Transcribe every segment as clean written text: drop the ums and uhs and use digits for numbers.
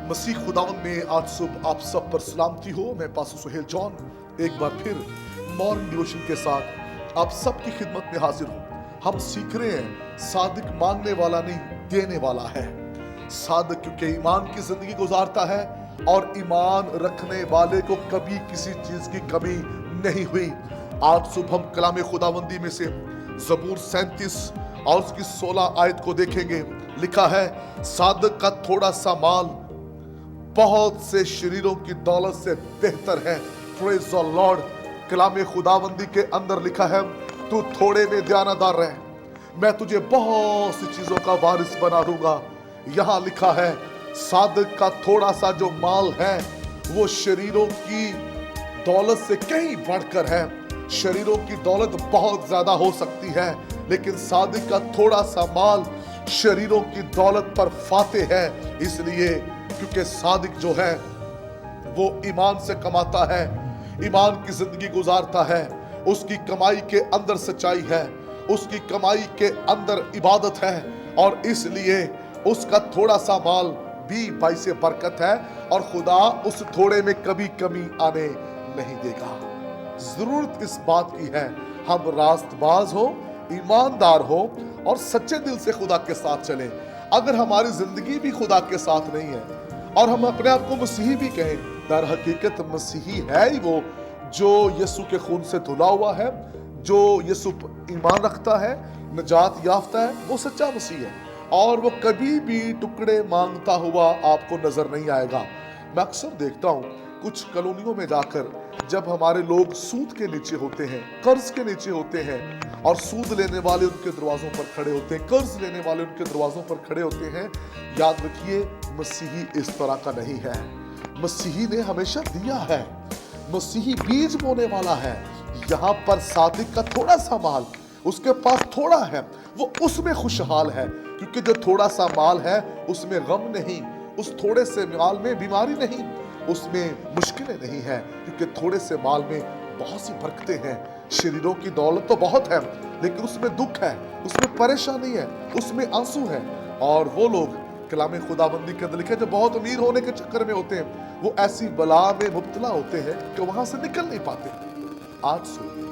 मसीह खुदावंद में आज सुबह आप सब पर सलामती हो। मैं पास्टर सुहेल जॉन एक बार फिर मॉर्निंग डिवोशन के साथ आप सबकी खिदमत में हाजिर हूँ। हम सीख रहे हैं सादिक मांगने वाला नहीं देने वाला है। सादिक क्योंकि ईमान की जिंदगी गुजारता है और ईमान रखने वाले को कभी किसी चीज की कमी नहीं हुई। आज सुबह हम कलाम खुदावंदी में से ज़बूर 37 और उसकी 16 आयत को देखेंगे। लिखा है, सादिक का थोड़ा सा माल बहुत से शरीरों की दौलत से बेहतर है। Praise the Lord. कलाम खुदावंदी के अंदर लिखा है, तू थोड़े में ध्यानदार रह, मैं तुझे बहुत सी चीजों का वारिस बना दूंगा। यहाँ लिखा है, सादिक का थोड़ा सा जो माल है वो शरीरों की दौलत से कहीं बढ़कर है। शरीरों की दौलत बहुत ज्यादा हो सकती है, लेकिन सादिक का थोड़ा सा माल शरीरों की दौलत पर फाते है। इसलिए क्योंकि सादिक जो है वो ईमान से कमाता है, ईमान की जिंदगी गुजारता है। उसकी कमाई के अंदर सच्चाई है, उसकी कमाई के अंदर इबादत है, और इसलिए उसका थोड़ा सा माल भी बाइस बरकत है और खुदा उस थोड़े में कभी कमी आने नहीं देगा। जरूरत इस बात की है हम रास्तबाज हो, ईमानदार हो और सच्चे दिल से खुदा के साथ चले। अगर हमारी जिंदगी भी खुदा के साथ नहीं है और हम अपने आप को मसीही भी कहें, दर हकीकत मसीही है ही वो जो यीशु के खून से धुला हुआ है, जो यीशु ईमान रखता है, निजात याफ्ता है, वो सच्चा मसीह है और वो कभी भी टुकड़े मांगता हुआ आपको नजर नहीं आएगा। मैं अक्सर देखता हूँ कुछ कॉलोनियों में जाकर, जब हमारे लोग सूद के नीचे होते हैं, कर्ज के नीचे होते हैं और सूद लेने वाले उनके दरवाजों पर खड़े होते हैं, कर्ज लेने वाले उनके दरवाजों पर खड़े होते हैं, याद रखिए मसीही इस तरह का नहीं है। मसीही ने हमेशा दिया है, मसीही बीज बोने वाला है। यहाँ पर सादिक का थोड़ा सा माल, उसके पास थोड़ा है, वो उसमें खुशहाल है, क्योंकि जो थोड़ा सा माल है उसमें गम नहीं, उस थोड़े से माल में बीमारी नहीं, उसमें मुश्किलें नहीं है, क्योंकि थोड़े से माल में बहुत सी बरकतें हैं। शरीरों की दौलत तो बहुत है, लेकिन उसमें दुख है, उसमें परेशानी है, उसमें आंसू है। और वो लोग कलाम खुदाबंदी के अंदर लिखे जो बहुत अमीर होने के चक्कर में होते हैं, वो ऐसी बला में मुब्तला होते हैं कि वहां से निकल नहीं पाते। आज सुनिए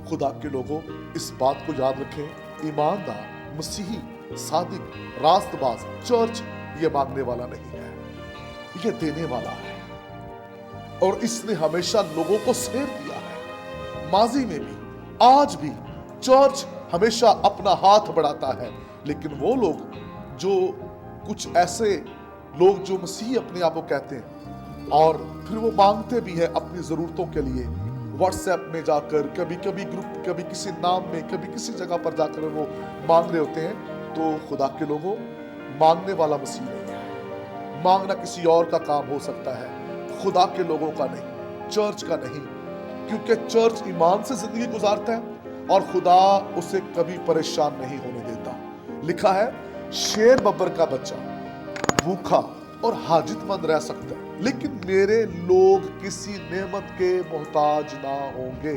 खुदा के लोगों, इस बात को याद रखें, ईमानदार, मसीही, सादिक, रास्तबाज, चर्च ये मांगने वाला नहीं है, ये देने वाला है। और इसने हमेशा लोगों को सेव किया है, माजी में भी, आज भी चर्च हमेशा अपना हाथ बढ़ाता है। लेकिन वो लोग जो कुछ ऐसे लोग जो मसीही अपने आप को कहते हैं और फिर वो मांगते भी हैं अपनी जरूरतों के लिए, व्हाट्सएप में जाकर, कभी कभी ग्रुप, कभी किसी नाम में, कभी किसी जगह पर जाकर वो मांग रहे होते हैं, तो खुदा के लोगों, मांगने वाला मसीह नहीं है। मांगना किसी और का काम हो सकता है, खुदा के लोगों का नहीं, चर्च का नहीं, क्योंकि चर्च ईमान से जिंदगी गुजारता है और खुदा उसे कभी परेशान नहीं होने देता। लिखा है, शेर बब्बर का बच्चा भूखा और हाजतमंद रह सकता है, लेकिन मेरे लोग किसी नेमत के मोहताज ना होंगे।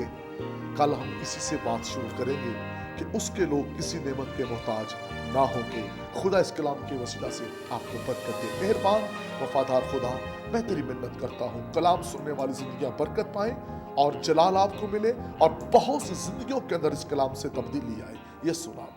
कल हम इसी से बात शुरू करेंगे कि उसके लोग किसी नेमत के मोहताज ना होंगे। खुदा इस कलाम के वसीला से आपको बरकत दे। मेहरबान वफादार खुदा, मैं तेरी मिन्नत करता हूँ, कलाम सुनने वाली जिंदगियां बरकत पाए और जलाल आपको मिले और बहुत सी जिंदगियों के अंदर इस कलाम से तब्दीली आए। ये सुना